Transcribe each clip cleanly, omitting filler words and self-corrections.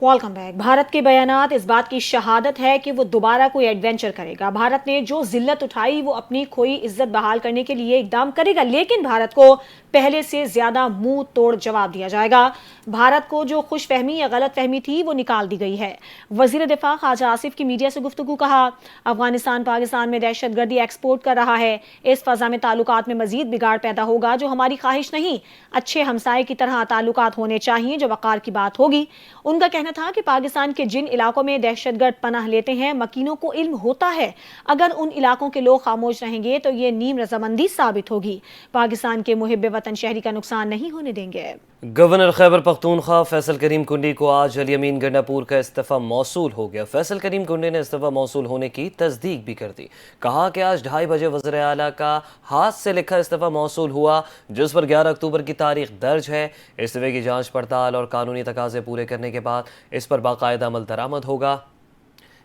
Welcome back. Bharat के बयानात इस बात की शहादत है कि वो दोबारा कोई एडवेंचर करेगा। भारत ने जो जिल्लत उठाई वो अपनी खोई इज्जत बहाल करने के लिए इकदाम करेगा, लेकिन भारत को पहले से ज्यादा मुंह तोड़ जवाब दिया जाएगा। भारत को जो खुशफहमी या गलत फहमी थी वो निकाल दी गई है। वजीर दिफा ख्वाजा आसिफ की मीडिया से गुफ्तगू कहा, अफगानिस्तान पाकिस्तान में दहशत गर्दी एक्सपोर्ट कर रहा है। इस फजा में ताल्लुकात में मजीद बिगाड़ पैदा होगा, जो हमारी ख्वाहिश नहीं। अच्छे हमसाए की तरह ताल्लुकात होने चाहिए जो वक़ार की बात होगी। उनका कहना था कि पाकिस्तान के जिन इलाकों में दहशतगर्द पनाह लेते हैं, मकीनों को इल्म होता है। अगर उन इलाकों के लोग खामोश रहेंगे तो ये नीम रजामंदी साबित होगी। पाकिस्तान के मुहिब वतन शहरी का नुकसान नहीं होने देंगे। गवर्नर खैबर पख्तूनख्वा फैसल करीम कुंडी को आज अली अमीन गंडापुर का इस्तीफा मौसूल हो गया। फैसल करीम कुंडी ने इस्तीफा मौसूल होने की तस्दीक भी कर दी। कहा कि आज 2:30 बजे वज़ीर आला का हाथ से लिखा इस्तीफा मौसूल हुआ, जिस पर 11 अक्टूबर की तारीख दर्ज है। इस्तीफे की जांच पड़ताल और कानूनी तकाजे पूरे करने के बाद इस पर बाकायदा अमल दरामद होगा।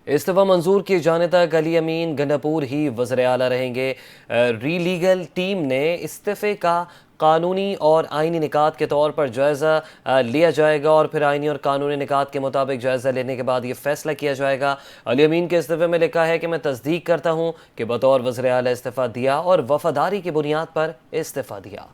इस्तीफा मंजूर किए जाने तक अली अमीन गंडापुर ही वज़ीर आला रहेंगे। लीगल टीम ने इस्तीफे का कानूनी और आइनी निकात के तौर पर जायज़ा लिया जाएगा और फिर आइनी और कानूनी निकात के मुताबिक जायज़ा लेने के बाद ये फैसला किया जाएगा। अली अमीन के इस्तीफे में लिखा है कि मैं तस्दीक करता हूँ कि बतौर वज़ीर आला इस्तीफ़ा दिया और वफादारी की बुनियाद पर इस्तीफ़ा दिया।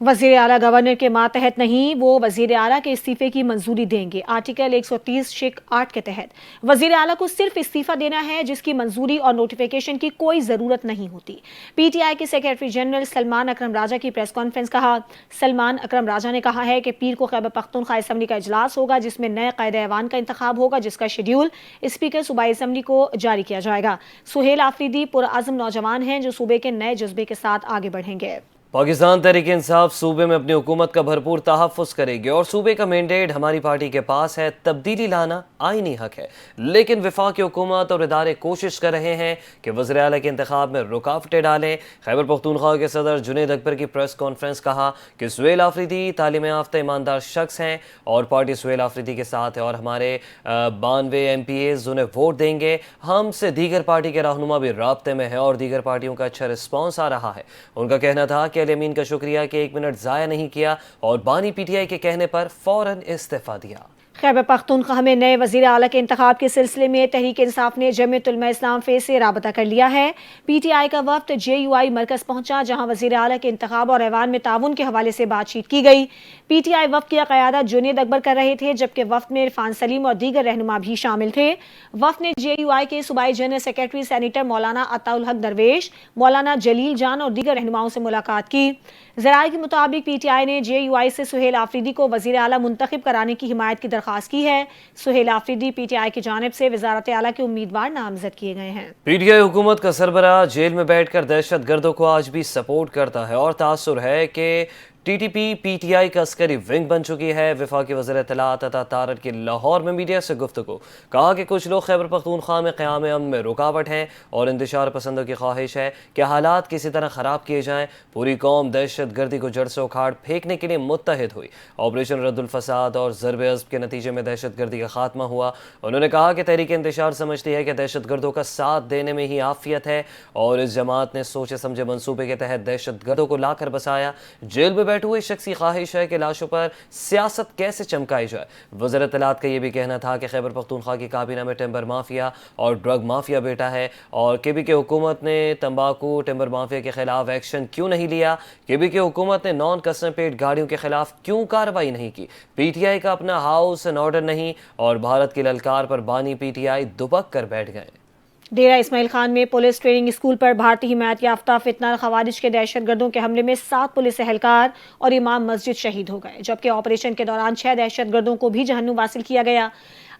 वजीर आला गवर्नर के मातहत नहीं, वो वजीर आला के इस्तीफे की मंजूरी देंगे। आर्टिकल 130(8) के तहत वजीर आला को सिर्फ इस्तीफा देना है, जिसकी मंजूरी और नोटिफिकेशन की कोई जरूरत नहीं होती। पीटीआई के सेक्रेटरी जनरल सलमान अकरम राजा की प्रेस कॉन्फ्रेंस कहा। सलमान अकरम राजा ने कहा है कि पीर को खैबर पख्तूनख्वा असम्बली का इजलास होगा, जिसमें नए कायदे ऐवान का इंतखाब होगा, जिसका शेड्यूल स्पीकर सूबाई असम्बली को जारी किया जाएगा। सुहेल आफरीदी पुरअज़्म नौजवान हैं जो सूबे के नए जज्बे के साथ आगे बढ़ेंगे। पाकिस्तान तहरीक इंसाफ सूबे में अपनी हुकूमत का भरपूर तहफ़्फ़ुज़ करेगी और सूबे का मैंडेट हमारी पार्टी के पास है। तब्दीली लाना आईनी हक है, लेकिन वफाकी हुकूमत और इदारे कोशिश कर रहे हैं कि वज़ीर आला के इंतखाब में रुकावटें डालें। खैबर पख्तूनख्वा के सदर जुनैद अकबर की प्रेस कॉन्फ्रेंस कहा कि सुहेल आफरीदी तालीम याफ्ता ईमानदार शख्स हैं और पार्टी सुहेल आफरीदी के साथ है और हमारे 92 MPAs उन्हें वोट देंगे। हमसे दीगर पार्टी के रहनुमा भी राब्ते में है और दीगर पार्टियों का अच्छा रिस्पॉन्स आ रहा है। उनका कहना था कि अली अमीन का शुक्रिया कि 1 मिनट ज़ाया नहीं किया और बानी PTI के कहने पर फौरन इस्तीफा दिया। खैबर पख्तूनख्वा में नए वज़ीर आला के इंतखाब के सिलसिले में तहरीक इंसाफ ने जमीयत उलमा इस्लाम फे से राबता कर लिया है। PTI का वफ्द JUI मरकज़ पहुंचा, जहां वज़ीर आला के इंतखाब और ऐवान में ताउन के हवाले से बातचीत की गई। PTI वफ्द की क़यादत जुनैद अकबर कर रहे थे, जबकि वफ्द में इरफान सलीम और दीगर रहनुमा भी शामिल थे। वफ्द ने JUI के सूबाई जनरल सेक्रेटरी सेनेटर मौलाना अताउल हक दरवेश, मौलाना जलील जान और दीगर रहनुमाओं से मुलाकात की। ज़राए के मुताबिक PTI ने JUI से सुहेल आफरीदी को वज़ीर आला मुंतखब कराने की हिमायत की दरख्वास्त की है। सुहेल आफरीदी PTI की जानिब से वज़ारत आला के उम्मीदवार नामजद किए गए हैं। PTI हुकूमत का सरबराह जेल में बैठकर दहशत गर्दों को आज भी सपोर्ट करता है और तासुर है कि TTP PTI का अस्करी विंग बन चुकी है। वफाकी वज़ीर इत्तलात अता तारड़ की लाहौर में मीडिया से गुफ्तगू कहा कि कुछ लोग खैबर पख्तूनख्वा में क़याम अमन में रुकावट हैं और इंतशार पसंदों की ख्वाहिश है कि हालात किसी तरह ख़राब किए जाएं। पूरी कौम दहशत गर्दी को जड़ से उखाड़ फेंकने के लिए मुत्तहिद हुई। ऑपरेशन रद्दुल फसाद और ज़रब अज़्ब के नतीजे में दहशत गर्दी का खात्मा हुआ। उन्होंने कहा कि तहरीक इंतशार समझती है कि दहशत गर्दों का साथ देने में ही आफियत है और इस जमात ने सोचे समझे मनसूबे के तहत दहशत गर्दों को लाकर बसाया। जेल में बैठे हुए शख्स की ख्वाहिश है कि लाशों पर सियासत कैसे चमकाई जाए। वज़ीर इत्तलात का यह भी कहना था कि खैबर पख्तूनख्वा की काबीना में टिम्बर माफिया और ड्रग माफिया बैठा है और KBK हुकूमत ने तंबाकू टिम्बर माफिया के खिलाफ एक्शन क्यों नहीं लिया। KBK हुकूमत ने नॉन कस्टम पेड गाड़ियों के खिलाफ क्यों कार्रवाई नहीं की। PTI का अपना हाउस एंड ऑर्डर नहीं और भारत की ललकार पर बानी PTI दुबक कर बैठ गए। डेरा इस्माइल खान में पुलिस ट्रेनिंग स्कूल पर भारतीय हिमायत याफ्ता फितना खवारिज के दहशत गर्दों के हमले में 7 पुलिस एहलकार और इमाम मस्जिद शहीद हो गए, जबकि ऑपरेशन के दौरान 6 दहशत गर्दों को भी जहन्नुम वासिल किया गया।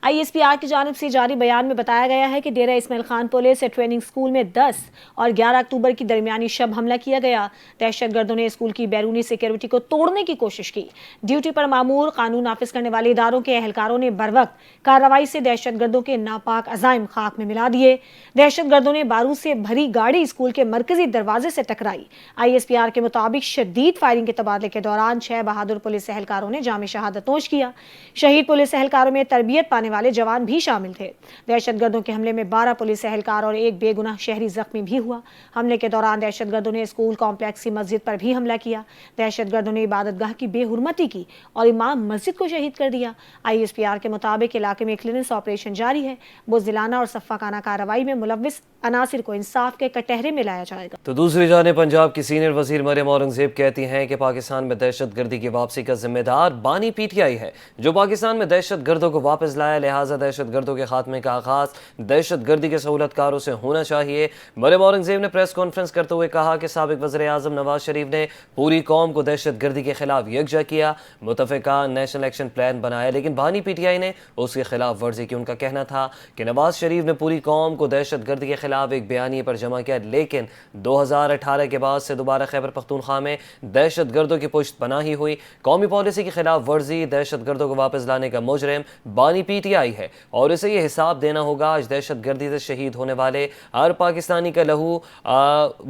ISPR की जानिब से जारी बयान में बताया गया है कि Dera Ismail Khan police training school में 10 और 11 अक्टूबर की दरमियानी शब हमला किया गया। दहशत गर्दों ने स्कूल की बैरूनी सिक्योरिटी को तोड़ने की कोशिश की। ड्यूटी पर मामूर कानून नाफिज करने वाले इदारों के एहलकारों ने बरवक्त कार्रवाई से दहशत गर्दों के नापाक अजाइम खाक में मिला दिए। दहशत गर्दों ने बारूद से भरी गाड़ी स्कूल के मरकजी दरवाजे से टकराई। ISPR के मुताबिक शदीद फायरिंग के तबादले के दौरान 6 बहादुर पुलिस एहलकारों ने जाम शहादत नोश किया। शहीद पुलिस एहलकारों में तरबियत पाने बचाने वाले जवान भी शामिल थे। दहशतगर्दों के हमले में 12 पुलिस एहलकार और एक बेगुनाह शहरी जख्मी भी हुआ। हमले के दौरान दहशतगर्दों ने स्कूल कॉम्प्लेक्स की मस्जिद पर भी हमला किया। दहशतगर्दों ने इबादतगाह की बेहुरमती की और इमाम मस्जिद को शहीद कर दिया। ISPR के मुताबिक इलाके में क्लियरेंस ऑपरेशन जारी है। बुज़दिलाना और सफ़ाकाना कार्रवाई में मुलव्विस अनासिर को इंसाफ के कटहरे में लाया जाएगा। तो दूसरी जानिब पंजाब की सीनियर वजीर मरियम औरंगजेब कहती हैं कि पाकिस्तान में दहशतगर्दी की वापसी का जिम्मेदार बानी PTI है, जो पाकिस्तान में दहशतगर्दों को वापस लाया। लिहाजा दहशतगर्दों के खात्मे का आगाज दहशतगर्दी के सहूलतकारों से होना चाहिए। मरियम औरंगजेब ने प्रेस कॉन्फ्रेंस करते हुए कहा कि साबिक वज़ीर आज़म नवाज शरीफ ने पूरी कौम को दहशतगर्दी के खिलाफ यकजा किया, मुतफ़िका नेशनल एक्शन प्लान बनाया, लेकिन बानी PTI ने उसकी खिलाफ वर्जी की। उनका कहना था कि नवाज शरीफ ने पूरी कौम को दहशतगर्दी के खिलाफ एक बयानिए पर जमा किया, लेकिन 2018 के बाद से दोबारा खैबर पख्तूनख्वा में दहशतगर्दों की पुश्त पनाही हुई। कौमी पॉलिसी की खिलाफ वर्जी दहशतगर्दों को वापस लाने का मुजरिम बानी PTI है और इसे ये हिसाब देना होगा। आज दहशतगर्दी से शहीद होने वाले हर पाकिस्तानी का लहू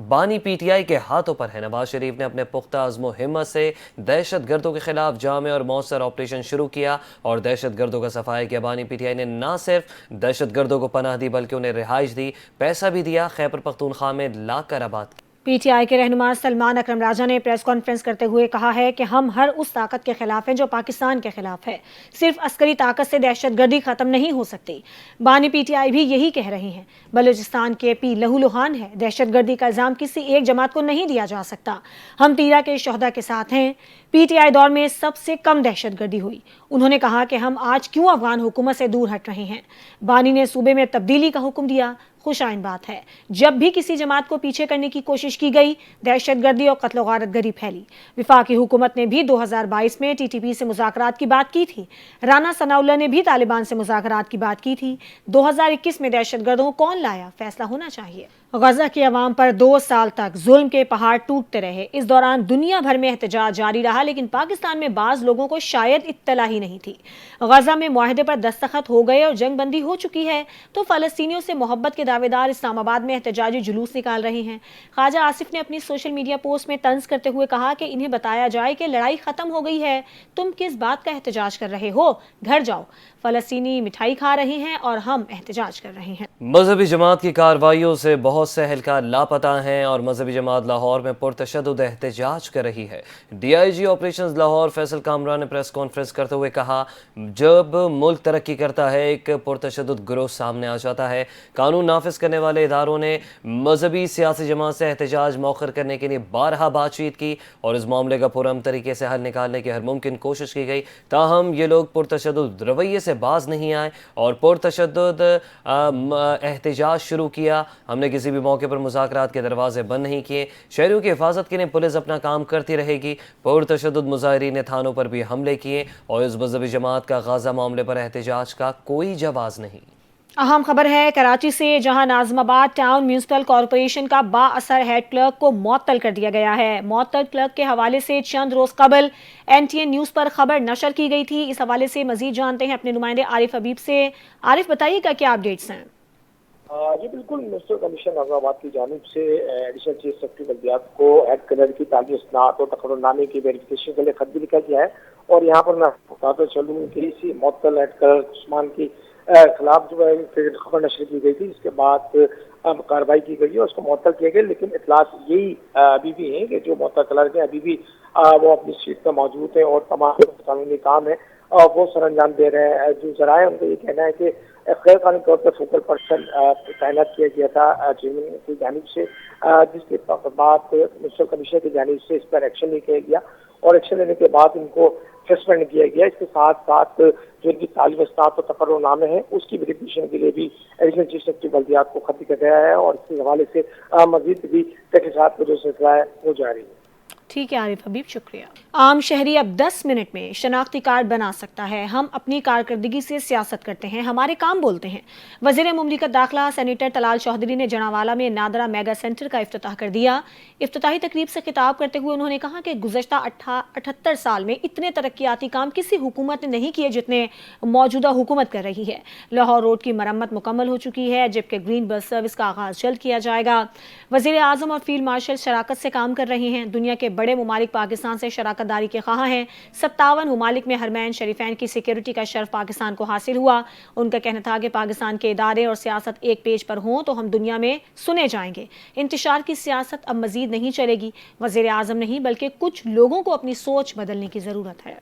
बानी PTI के हाथों पर है। नवाज शरीफ ने अपने पुख्ता अज़्म हिम्मत से दहशतगर्दों के खिलाफ जामे और मौसर ऑपरेशन शुरू किया और दहशतगर्दों का सफाया किया। बानी PTI ने ना सिर्फ दहशतगर्दों को पनाह दी बल्कि उन्हें रिहाइश दी, पैसा भी दिया, खैबर पख्तूनख्वा में लाकर आबाद की। PTI के रहनुमा सलमान अकरम राजा ने प्रेस कॉन्फ्रेंस करते हुए कहा है कि हम हर उस ताकत के खिलाफ हैं जो पाकिस्तान के खिलाफ है। सिर्फ अस्करी ताकत से दहशतगर्दी खत्म नहीं हो सकती। बानी PTI भी यही कह रही हैं। बलूचिस्तान के पी लहूलुहान है। दहशतगर्दी का इल्ज़ाम किसी एक जमात को नहीं दिया जा सकता। हम तीरा के शोहदा के साथ हैं। PTI दौर में सबसे कम दहशतगर्दी हुई। उन्होंने कहा कि हम आज क्यों अफगान हुकूमत से दूर हट रहे हैं। बानी ने सूबे में तब्दीली का हुक्म दिया। खुशाइन बात है, जब भी किसी जमात को पीछे करने की कोशिश की गई, दहशतगर्दी और कत्ल गारतगरी फैली। वफाकी हुकूमत ने भी 2022 में TTP से मुज़ाकरात की बात की थी। राना सनाउल्लाह ने भी तालिबान से मुज़ाकरात की बात की थी। 2021 में दहशतगर्दों को कौन लाया, फैसला होना चाहिए। गजा की अवाम पर 2 साल तक जुल्म के पहाड़ टूटते रहे। इस दौरान दुनिया भर में एहतजाज जारी रहा, लेकिन पाकिस्तान में बाज़ लोगों को शायद इत्तला ही नहीं थी। गजा में मुआहदे पर दस्तखत हो गए और जंग बंदी हो चुकी है, तो फ़लस्तीनियों से मोहब्बत के दावेदार इस्लामाबाद में एहतजाजी जुलूस निकाल रहे हैं। ख्वाजा आसिफ ने अपनी सोशल मीडिया पोस्ट में तंज करते हुए कहा कि इन्हें बताया जाए कि लड़ाई ख़त्म हो गई है, तुम किस बात का एहतजाज कर रहे हो, घर जाओ। फ़लस्तीनी मिठाई खा रहे हैं और हम एहतजाज कर रहे हैं। मजहबी जमात की कार्रवाइयों से बहुत से एहलकार लापता हैं और मजहबी जमात लाहौर में पुरतशद्दुद एहतजाज कर रही है। DIG ऑपरेशंस लाहौर फैसल कामरान ने प्रेस कॉन्फ्रेंस करते हुए कहा, जब मुल्क तरक्की करता है एक पुरतशद्दुद गिरोह सामने आ जाता है। कानून नाफिज करने वाले इदारों ने मजहबी सियासी जमात से एहतजाज मौखर करने के लिए बारहा बातचीत की और इस मामले का पुरअमन तरीके से हल निकालने की हर मुमकिन कोशिश की गई। ताहम ये लोग पुरतशद्दुद रवैये से बाज नहीं आए और पुरतशद्दुद एहतजाज शुरू किया। हमने किसी भी मौके पर मुज़ाकरात के दरवाजे बंद नहीं किए। शहरियों की हिफाजत के लिए पुलिस अपना काम करती रहेगी। पुरतशद्दुद मुज़ाहिरीन ने थानों पर भी हमले किए और इस मजहबी जमात का गाज़ा मामले पर एहतजाज का कोई जवाब नहीं। अहम खबर है कराची से, जहां नाज़िमाबाद टाउन म्यूनिसिपल कॉरपोरेशन का बाअसर हेड क्लर्क को मुअत्तल कर दिया गया है। मुअत्तल क्लर्क के हवाले से चंद रोज कबल NTN न्यूज़ पर खबर नशर की गई थी। इस हवाले से मजीद जानते हैं अपने नुमाइंदे आरिफ हबीब से। आरिफ, बताइएगा क्या अपडेट्स हैं? जी बिल्कुल, म्यूनिसिपल कमीशन नाज़िमाबाद की जानिब से एडिशनल चीफ सेक्रेटरी बल्दियात को हेड क्लर्क की तालीम इसनात और तकर्रुरनामे की वेरिफिकेशन के लिए खत भी लिखा गया है और यहाँ पर मैं बताता चलूँ कि इसी मुअत्तल हेड क्लर्क उस्मान की खिलाफ जो है खबर नशर की गई थी, इसके बाद कार्रवाई की गई है, उसको मुअत्तल किया गया। लेकिन इतलात यही अभी भी है कि जो मुअत्तल क्लर्क है अभी भी वो अपनी सीट पर मौजूद है और तमाम कानूनी काम है वो सर अंजाम दे रहे हैं। जो जराए उनका ये कहना है कि गैर कानूनी तौर पर फोकल पर्सन तैनात किया गया था चेयरमैन की जानिब से, जिसके बाद म्यूनिसिपल कमीशनर की जानिब से इस पर एक्शन नहीं किया गया और एक्शन लेने के बाद इनको सस्पेंड किया गया। इसके साथ साथ जो इनकी तालीम इसनात और तकर्रुरनामे हैं उसकी वेरिफिकेशन के लिए भी एडिशनल चीफ सेक्रेटरी बल्दियात को खत दिया गया है और इसके हवाले से मजीद भी तहकीकात का जो सिलसिला है वो जारी है। ठीक है आरिफ हबीब, शुक्रिया। आम शहरी अब 10 मिनट में शनाख्ती कार्ड बना सकता है। हम अपनी कारकर्दगी से सियासत करते हैं, हमारे काम बोलते हैं। वज़ीर मुमलिकत दाखिला सेनेटर तलाल चौधरी ने जनावाला में नादरा मेगा सेंटर का इफ्तिताह कर दिया। इफ्तिताही तकरीब से खिताब करते हुए उन्होंने कहा कि गुज़श्ता 78 साल में इतने तरक्याती काम किसी हुकूमत ने नहीं किए जितने मौजूदा हुकूमत कर रही है। लाहौर रोड की मरम्मत मुकम्मल हो चुकी है, जबकि ग्रीन बस सर्विस का आगाज जल्द किया जाएगा। वज़ीर आज़म और फील्ड मार्शल शराकत से काम कर रहे हैं। दुनिया के بڑے ممالک پاکستان سے شراکت داری کے خواہاں ہیں۔ 57 ممالک میں حرمین شریفین کی سیکیورٹی کا شرف پاکستان کو حاصل ہوا۔ ان کا کہنا تھا کہ پاکستان کے ادارے اور سیاست ایک پیج پر ہوں تو ہم دنیا میں سنے جائیں گے۔ انتشار کی سیاست اب مزید نہیں چلے گی۔ وزیر اعظم نہیں بلکہ کچھ لوگوں کو اپنی سوچ بدلنے کی ضرورت ہے۔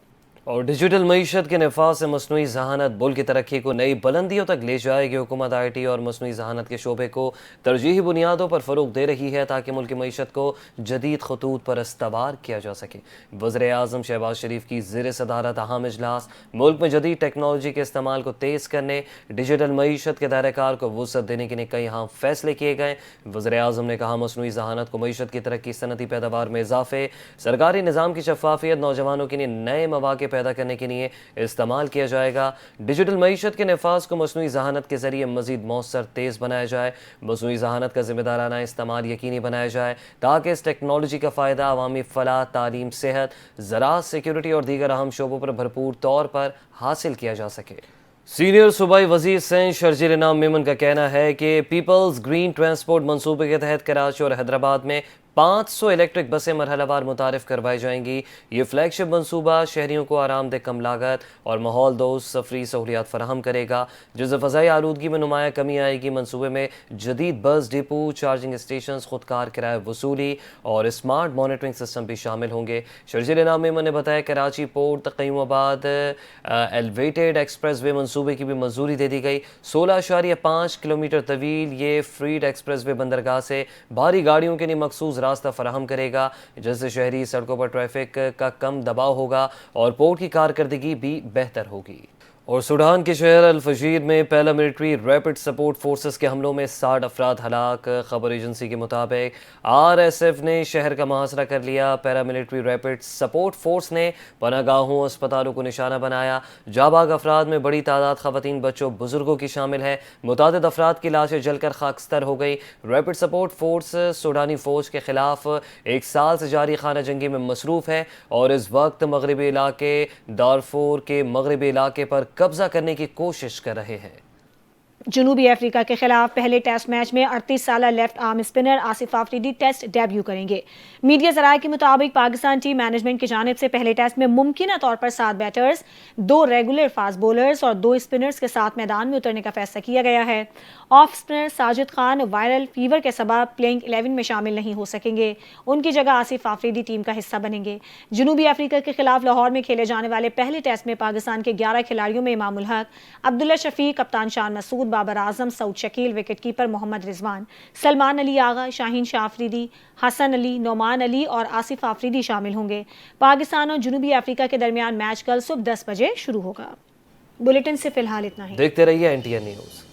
اور ڈیجیٹل معیشت کے نفاذ سے مصنوعی ذہانت ملک کی ترقی کو نئی بلندیوں تک لے جائے گی۔ حکومت آئی ٹی اور مصنوعی ذہانت کے شعبے کو ترجیحی بنیادوں پر فروغ دے رہی ہے تاکہ ملک کی معیشت کو جدید خطوط پر استوار کیا جا سکے۔ وزیر اعظم شہباز شریف کی زیر صدارت اہم اجلاس ملک میں جدید ٹیکنالوجی کے استعمال کو تیز کرنے، ڈیجیٹل معیشت کے دائرہ کار کو وسعت دینے کے لیے کئی اہم فیصلے کیے گئے۔ وزیر اعظم نے کہا مصنوعی ذہانت کو معیشت کی ترقی، صنعتی پیداوار میں اضافے، سرکاری نظام کی شفافیت، نوجوانوں کے لیے نئے مواقع پیدا کرنے کے لیے استعمال کیا جائے گا۔ ڈیجیٹل معیشت کے نفاذ کو مصنوعی ذہانت کے ذریعے مزید مؤثر، تیز بنایا جائے۔ مصنوعی ذہانت کا ذمہ دارانہ استعمال یقینی بنایا جائے تاکہ اس ٹیکنالوجی کا فائدہ عوامی فلاح، تعلیم، صحت، زراعت، سیکیورٹی اور دیگر اہم شعبوں پر بھرپور طور پر حاصل کیا جا سکے۔ سینئر صوبائی وزیر سندھ شرجیل انعام میمن کا کہنا ہے کہ پیپلز گرین ٹرانسپورٹ منصوبے کے تحت کراچی اور حیدرآباد میں 500 الیکٹرک بسیں مرحلہ وار متعارف کروائی جائیں گی۔ یہ فلیگ شپ منصوبہ شہریوں کو آرام دہ، کم لاگت اور ماحول دوست سفری سہولیات فراہم کرے گا جس سے فضائی آلودگی میں نمایاں کمی آئے گی۔ منصوبے میں جدید بس ڈپو، چارجنگ اسٹیشنز، خودکار کرایہ وصولی اور اسمارٹ مانیٹرنگ سسٹم بھی شامل ہوں گے۔ شرجیل انعام میمن نے بتایا کراچی پورٹ قیوم آباد ایلیویٹڈ ایکسپریس وے منصوبے کی بھی منظوری دے دی گئی۔ 16.5 کلومیٹر طویل یہ فریڈ ایکسپریس وے بندرگاہ سے بھاری گاڑیوں کے لیے مخصوص راستہ فراہم کرے گا جس سے شہری سڑکوں پر ٹریفک کا کم دباؤ ہوگا اور پورٹ کی کارکردگی بھی بہتر ہوگی۔ اور سوڈان کے شہر الفجیر میں پیراملٹری ریپڈ سپورٹ فورسز کے حملوں میں 60 افراد ہلاک۔ خبر ایجنسی کے مطابق RSF نے شہر کا محاصرہ کر لیا۔ پیراملٹری ریپڈ سپورٹ فورس نے پناہ گاہوں، اسپتالوں کو نشانہ بنایا۔ جاں بحق افراد میں بڑی تعداد خواتین، بچوں، بزرگوں کی شامل ہے۔ متعدد افراد کی لاشیں جل کر خاکستر ہو گئی۔ ریپڈ سپورٹ فورس سوڈانی فوج کے خلاف 1 سال سے جاری خانہ جنگی میں مصروف ہے اور اس وقت مغربی علاقے دارفور کے مغربی علاقے پر قبضہ کرنے کی کوشش کر رہے ہیں۔ جنوبی افریقہ کے خلاف پہلے ٹیسٹ میچ میں 38 سالہ left arm spinner Asif Afridi test debut کریں گے۔ میڈیا ذرائع کے مطابق پاکستان ٹیم مینجمنٹ کی جانب سے پہلے ٹیسٹ میں ممکنہ طور پر 7 بیٹرز، 2 ریگولر فاسٹ بولرز اور 2 اسپنرز کے ساتھ میدان میں اترنے کا فیصلہ کیا گیا ہے۔ Off spinner Sajid Khan viral fever کے سبب پلینگ 11 میں شامل نہیں ہو سکیں گے۔ ان کی جگہ آصف آفریدی ٹیم کا حصہ بنیں گے۔ جنوبی افریقہ کے خلاف لاہور میں کھیلے جانے والے پہلے ٹیسٹ میں پاکستان کے 11 کھلاڑیوں میں امام الحق، عبداللہ شفیق، کپتان شان مسعود، بابر اعظم، سعود شکیل، وکٹ کیپر محمد رضوان، سلمان علی آغا، شاہین شاہ آفریدی، حسن علی، نعمان علی اور آصف آفریدی شامل ہوں گے۔ پاکستان اور جنوبی افریقہ کے درمیان میچ کل صبح 10 بجے شروع ہوگا۔ بلیٹن سے فی الحال اتنا ہی۔ دیکھتے رہیے NTN نیوز۔